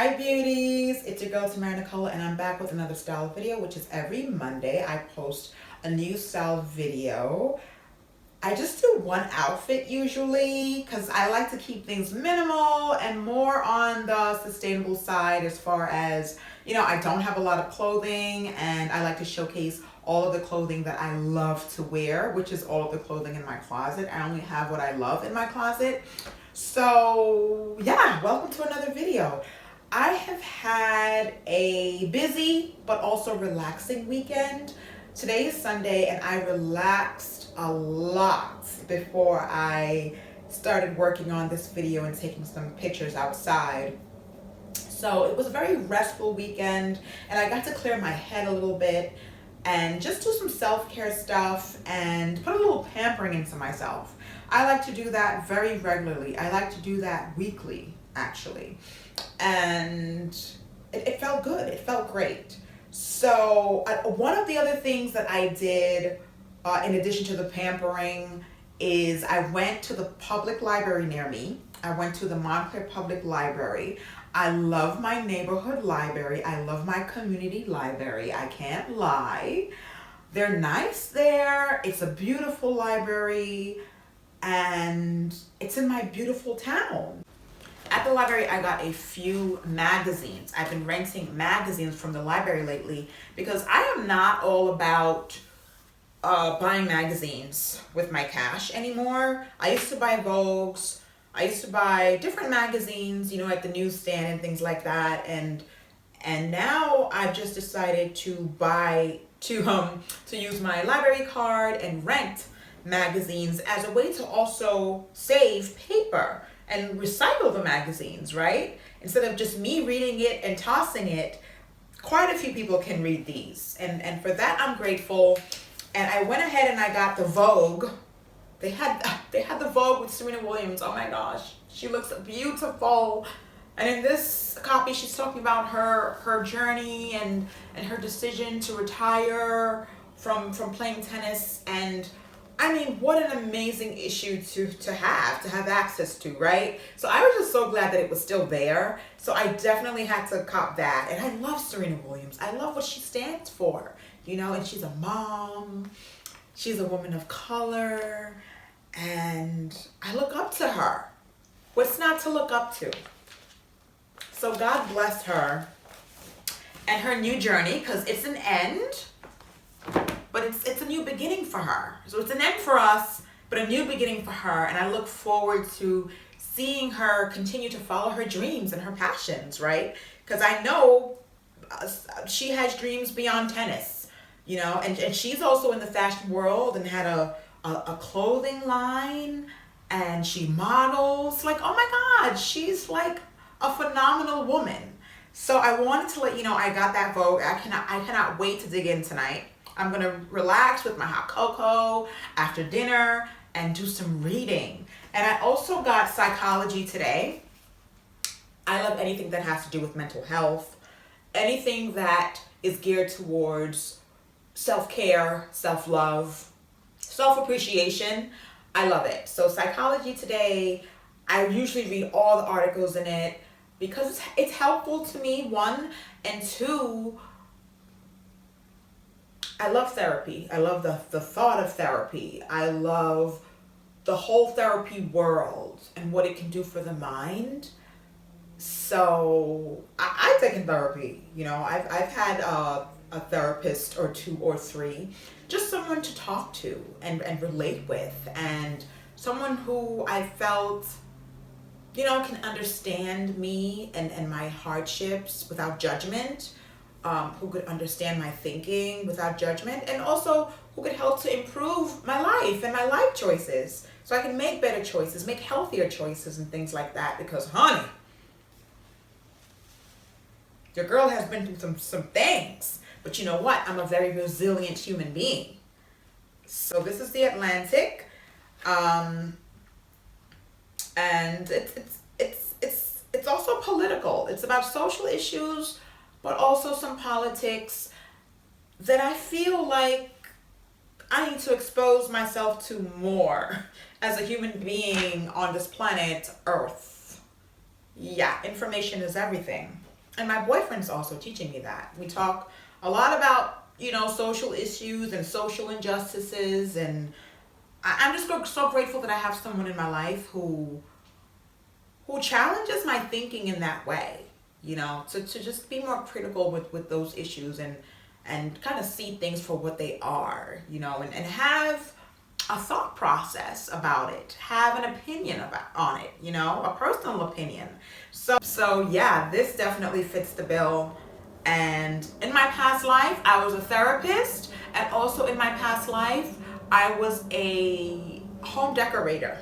Hi beauties, it's your girl Veronica and I'm back with another style video, which is every Monday I post a new style video. I just do one outfit usually because I like to keep things minimal and more on the sustainable side as far as, I don't have a lot of clothing and I like to showcase all of the clothing that I love to wear, which is all of the clothing in my closet. I only have what I love in my closet. So yeah, welcome to another video. I have had a busy but also relaxing weekend. Today is Sunday and I relaxed a lot before I started working on this video and taking some pictures outside. So it was a very restful weekend and I got to clear my head a little bit and just do some self-care stuff and put a little pampering into myself. I like to do that very regularly. I like to do that weekly, actually. And it felt good. It felt great. So one of the other things that I did in addition to the pampering is I went to the public library near me. I went to the Montclair Public Library. I love my neighborhood library. I love my community library. I can't lie. They're nice there. It's a beautiful library and it's in my beautiful town. At the library, I got a few magazines. I've been renting magazines from the library lately because I am not all about buying magazines with my cash anymore. I used to buy Vogues. I used to buy different magazines, at the newsstand and things like that. And now I've just decided to use my library card and rent magazines as a way to also save paper and recycle the magazines, right? Instead of just me reading it and tossing it, quite a few people can read these. And for that, I'm grateful. And I went ahead and I got the Vogue. They had the Vogue with Serena Williams. Oh my gosh, she looks beautiful. And in this copy, she's talking about her journey and her decision to retire from playing tennis. And I mean, what an amazing issue to have access to, right? So I was just so glad that it was still there. So I definitely had to cop that. And I love Serena Williams. I love what she stands for, and she's a mom. She's a woman of color. And I look up to her. What's not to look up to? So God bless her and her new journey, because it's an end. But it's a new beginning for her. So it's an end for us, but a new beginning for her. And I look forward to seeing her continue to follow her dreams and her passions, right? Because I know she has dreams beyond tennis, and she's also in the fashion world and had a clothing line and she models. Like, oh my God, she's like a phenomenal woman. So I wanted to let you know I got that Vogue. I cannot wait to dig in tonight. I'm going to relax with my hot cocoa after dinner and do some reading. And I also got Psychology Today. I love anything that has to do with mental health, anything that is geared towards self-care, self-love, self-appreciation. I love it. So Psychology Today, I usually read all the articles in it because it's helpful to me, one, and two, I love therapy. I love the thought of therapy. I love the whole therapy world and what it can do for the mind. So I've taken therapy. I've had a therapist or two or three, just someone to talk to and relate with, and someone who I felt, can understand me and my hardships without judgment. Who could understand my thinking without judgment, and also who could help to improve my life and my life choices so I can make better choices, make healthier choices and things like that. Because, honey, your girl has been through some things, but you know what? I'm a very resilient human being. So this is the Atlantic, and it's also political. It's about social issues, but also some politics that I feel like I need to expose myself to more as a human being on this planet Earth. Yeah, information is everything. And my boyfriend's also teaching me that. We talk a lot about, social issues and social injustices. And I'm just so grateful that I have someone in my life who challenges my thinking in that way, to just be more critical with those issues and kind of see things for what they are, and have a thought process about it, have an opinion on it, a personal opinion. So yeah, this definitely fits the bill. And in my past life, I was a therapist, and also in my past life, I was a home decorator.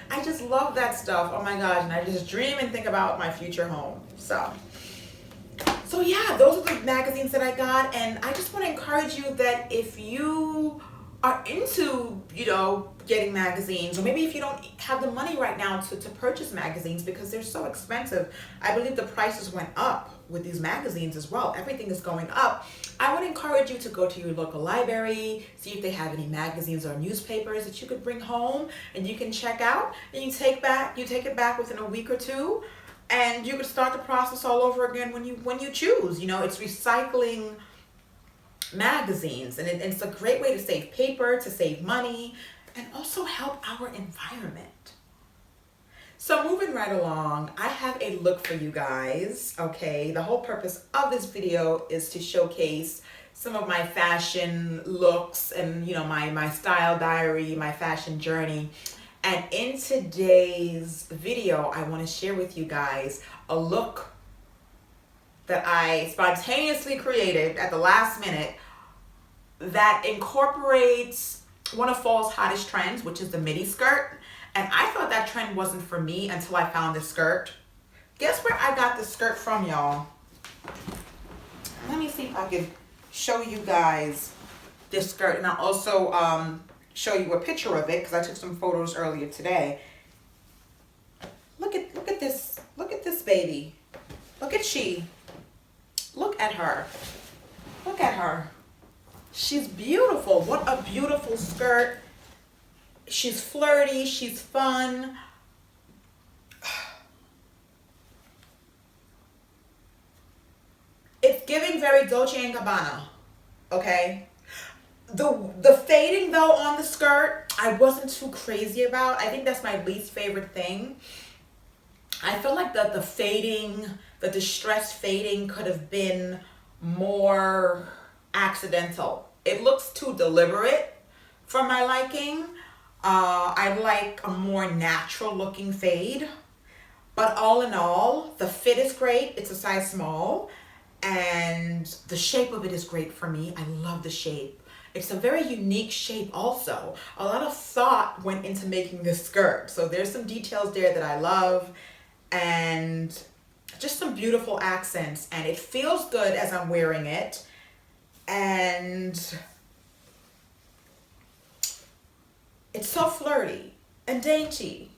I just love that stuff. Oh my gosh, and I just dream and think about my future home. So yeah, those are the magazines that I got, and I just want to encourage you that if you are into, getting magazines, or maybe if you don't have the money right now to purchase magazines because they're so expensive. I believe the prices went up with these magazines as well. Everything is going up. I would encourage you to go to your local library, see if they have any magazines or newspapers that you could bring home and you can check out, and you take it back within a week or two, and you could start the process all over again when you choose. It's recycling magazines, and it's a great way to save paper, to save money, and also help our environment. So moving right along, I have a look for you guys, okay? The whole purpose of this video is to showcase some of my fashion looks and, my style diary, my fashion journey. And in today's video, I want to share with you guys a look that I spontaneously created at the last minute that incorporates one of fall's hottest trends, which is the midi skirt. And I thought that trend wasn't for me until I found this skirt. Guess where I got this skirt from, y'all? Let me see if I can show you guys this skirt, and I'll also show you a picture of it because I took some photos earlier today. Look at this. Look at this baby. Look at she. Look at her. Look at her. She's beautiful. What a beautiful skirt. She's flirty. She's fun. It's giving very Dolce & Gabbana, okay? The fading though on the skirt, I wasn't too crazy about. I think that's my least favorite thing. I feel like the fading, the distressed fading could have been more accidental. It looks too deliberate for my liking. I like a more natural looking fade. But all in all, the fit is great. It's a size small. And the shape of it is great for me. I love the shape. It's a very unique shape also. A lot of thought went into making this skirt. So there's some details there that I love. And just some beautiful accents. And it feels good as I'm wearing it. And it's so flirty and dainty,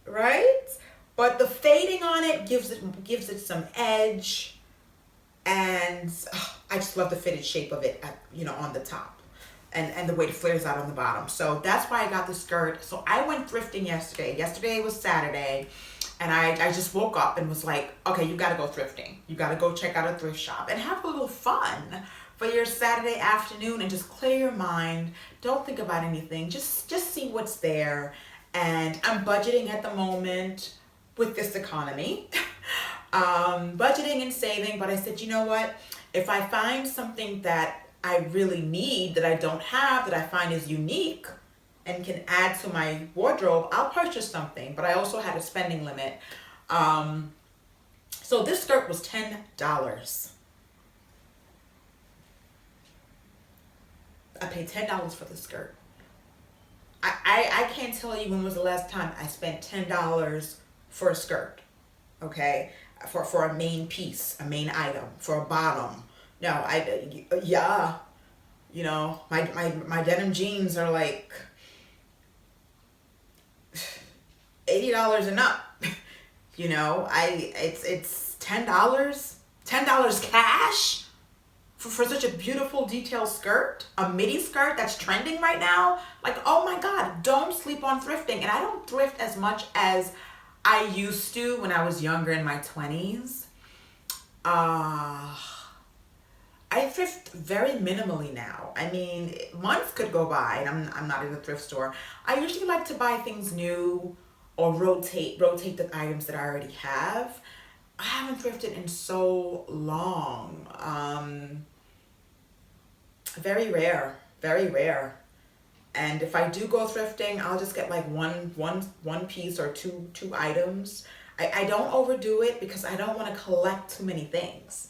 right? But the fading on it gives it some edge. And I just love the fitted shape of it, on the top, and the way it flares out on the bottom. So that's why I got the skirt. So I went thrifting yesterday. Yesterday was Saturday, and I just woke up and was like, okay, you got to go thrifting. You got to go check out a thrift shop and have a little fun for your Saturday afternoon and just clear your mind. Don't think about anything. Just see what's there. And I'm budgeting at the moment with this economy. Budgeting and saving, but I said, you know what? If I find something that I really need, that I don't have, that I find is unique and can add to my wardrobe, I'll purchase something. But I also had a spending limit. So this skirt was $10. I paid $10 for the skirt. I can't tell you when was the last time I spent $10 for a skirt. Okay, for a main piece, a main item, for a bottom. No, my denim jeans are like $80 and up. It's $10 cash for such a beautiful detailed skirt, a midi skirt that's trending right now. Like, oh my God, don't sleep on thrifting. And I don't thrift as much as I used to when I was younger in my 20s. I thrift very minimally now. I mean, months could go by and I'm not in the thrift store. I usually like to buy things new or rotate the items that I already have. I haven't thrifted in so long. Very rare, very rare. And if I do go thrifting, I'll just get like one piece or two items. I don't overdo it because I don't want to collect too many things,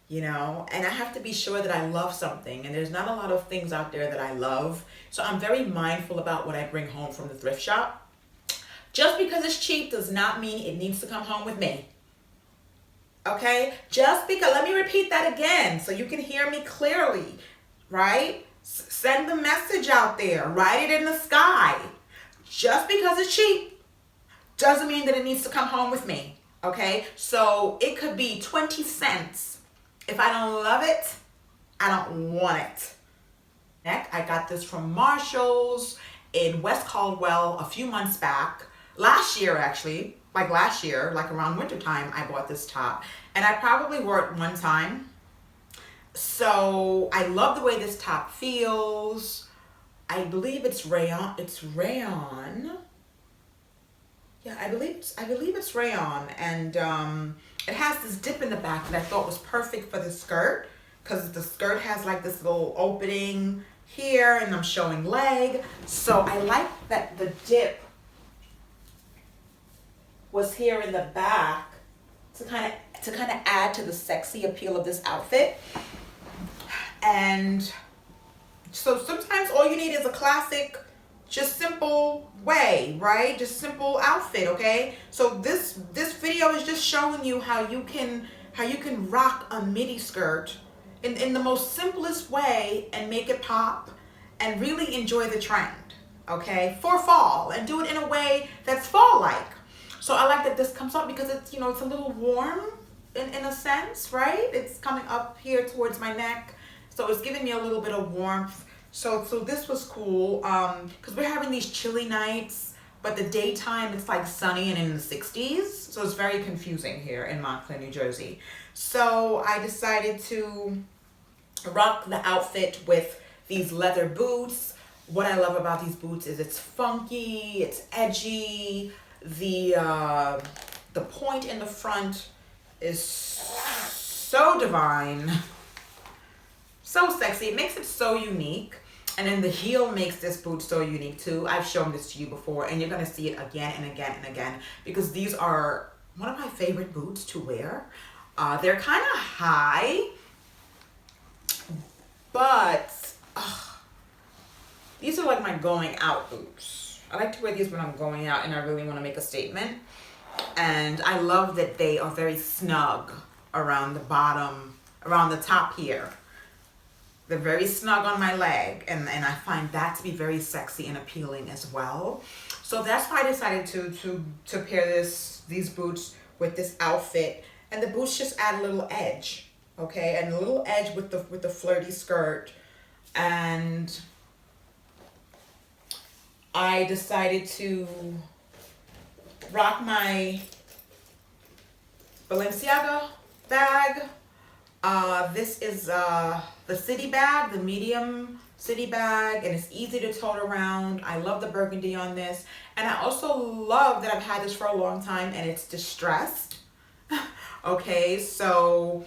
you know, and I have to be sure that I love something, and there's not a lot of things out there that I love. So I'm very mindful about what I bring home from the thrift shop. Just because it's cheap does not mean it needs to come home with me. Okay? Just because, let me repeat that again so you can hear me clearly, right? Send the message out there. Write it in the sky. Just because it's cheap doesn't mean that it needs to come home with me. Okay? So it could be 20 cents. If I don't love it, I don't want it. Next, I got this from Marshall's in West Caldwell a few months back. Last year, actually. Like last year, like around wintertime, I bought this top. And I probably wore it one time. So I love the way this top feels. I believe it's rayon. It's rayon. Yeah, I believe it's rayon, and it has this dip in the back that I thought was perfect for the skirt, because the skirt has like this little opening here, and I'm showing leg. So I like that the dip was here in the back to kind of add to the sexy appeal of this outfit. And so sometimes all you need is a classic, just simple way, right? Just simple outfit, okay? So this video is just showing you how you can rock a midi skirt in the most simplest way and make it pop and really enjoy the trend, okay? For fall, and do it in a way that's fall-like. So I like that this comes up because it's, you know, it's a little warm in a sense, right? It's coming up here towards my neck. So it's giving me a little bit of warmth. So this was cool, because we're having these chilly nights, but the daytime it's like sunny and in the 60s. So it's very confusing here in Montclair, New Jersey. So I decided to rock the outfit with these leather boots. What I love about these boots is it's funky, it's edgy. The point in the front is so divine, so sexy. It makes it so unique. And then the heel makes this boot so unique too. I've shown this to you before, and you're gonna see it again and again and again, because these are one of my favorite boots to wear. They're kind of high, but these are like my going out boots. I like to wear these when I'm going out and I really want to make a statement. And I love that they are very snug around the bottom, around the top here. They're very snug on my leg, and I find that to be very sexy and appealing as well. So that's why I decided to pair these boots with this outfit, and the boots just add a little edge, okay, and a little edge with the flirty skirt. And I decided to rock my Balenciaga bag. This is the city bag, the medium city bag, and it's easy to tote around. I love the burgundy on this, and I also love that I've had this for a long time and it's distressed. Okay, so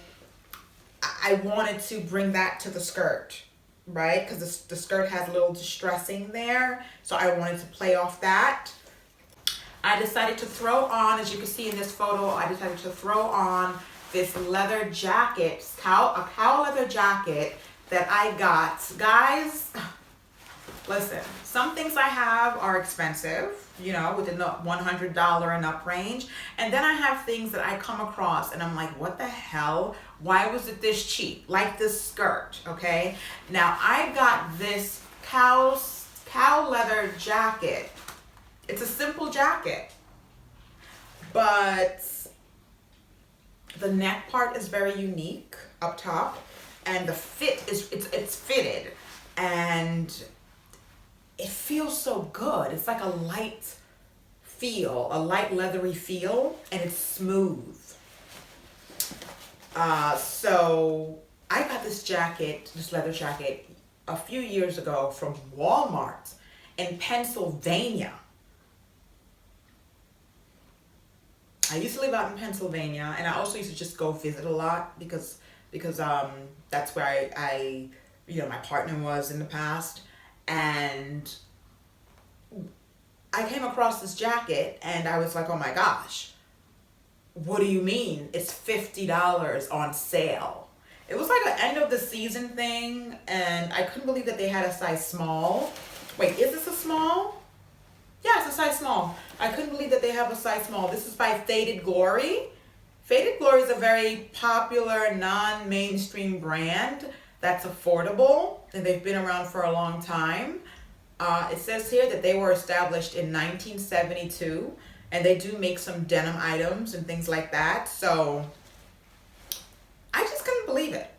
I wanted to bring that to the skirt, right? Because the skirt has a little distressing there, so I wanted to play off that. I decided to throw on, as you can see in this photo, I decided to throw on this leather jacket, a cow leather jacket that I got. Guys, listen, some things I have are expensive, you know, within the $100 and up range. And then I have things that I come across and I'm like, what the hell? Why was it this cheap? Like this skirt, okay? Now I got this cow leather jacket. It's a simple jacket, but the neck part is very unique up top, and the fit is it's fitted, and it feels so good. It's like a light feel, a light leathery feel, and it's smooth. So I got this jacket, this leather jacket, a few years ago from Walmart in Pennsylvania. I used to live out in Pennsylvania, and I also used to just go visit a lot because that's where I my partner was in the past, and I came across this jacket and I was like, oh my gosh, what do you mean it's $50 on sale? It was like an end of the season thing, and I couldn't believe that they had a size small. Wait, is this a small? Yeah, it's a size small. I couldn't believe that they have a size small. This is by Faded Glory. Faded Glory is a very popular non-mainstream brand that's affordable, and they've been around for a long time. It says here that they were established in 1972, and they do make some denim items and things like that. So I just couldn't believe it.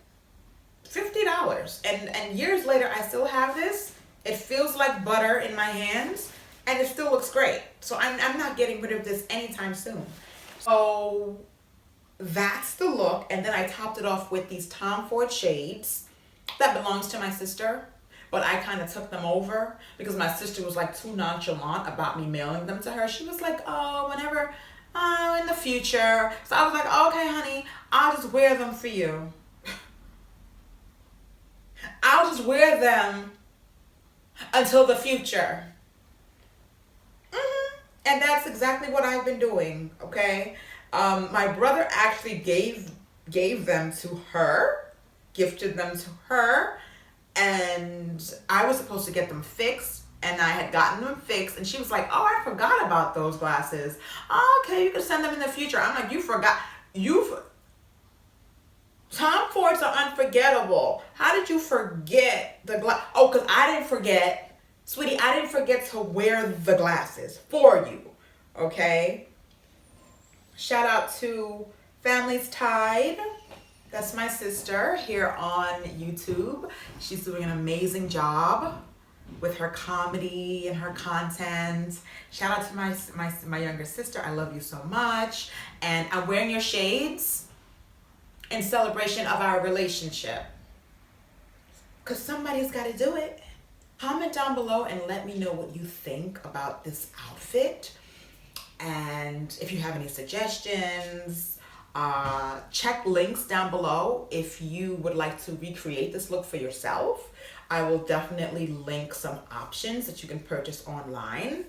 $50. And years later, I still have this. It feels like butter in my hands, and it still looks great. So I'm not getting rid of this anytime soon. So that's the look. And then I topped it off with these Tom Ford shades that belongs to my sister, but I kind of took them over because my sister was like too nonchalant about me mailing them to her. She was like, oh, whenever, in the future. So I was like, okay, honey, I'll just wear them for you. I'll just wear them until the future. And that's exactly what I've been doing, okay? My brother actually gave them to her, gifted them to her, and I was supposed to get them fixed, and I had gotten them fixed, and she was like, oh, I forgot about those glasses. Oh, okay, you can send them in the future. I'm like, you forgot. Tom Fords are unforgettable. How did you forget the glass? Oh, because I didn't forget. Sweetie, I didn't forget to wear the glasses for you, okay? Shout out to Family's Tide. That's my sister here on YouTube. She's doing an amazing job with her comedy and her content. Shout out to my younger sister. I love you so much. And I'm wearing your shades in celebration of our relationship, because somebody's got to do it. Comment down below and let me know what you think about this outfit. And if you have any suggestions, check links down below if you would like to recreate this look for yourself. I will definitely link some options that you can purchase online.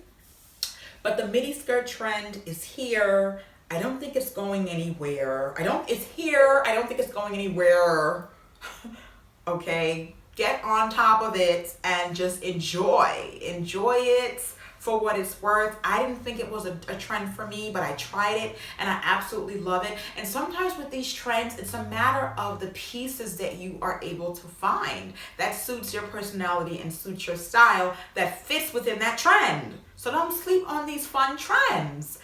But the midi skirt trend is here. I don't think it's going anywhere. It's here. I don't think it's going anywhere. Okay. Get on top of it and just enjoy it for what it's worth. I didn't think it was a trend for me, but I tried it and I absolutely love it. And sometimes with these trends, it's a matter of the pieces that you are able to find that suits your personality and suits your style, that fits within that trend. So don't sleep on these fun trends.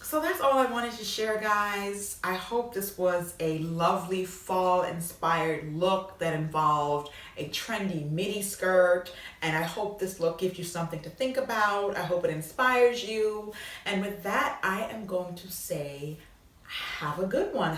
So that's all I wanted to share, guys. I hope this was a lovely fall-inspired look that involved a trendy midi skirt. And I hope this look gives you something to think about. I hope it inspires you. And with that, I am going to say, have a good one.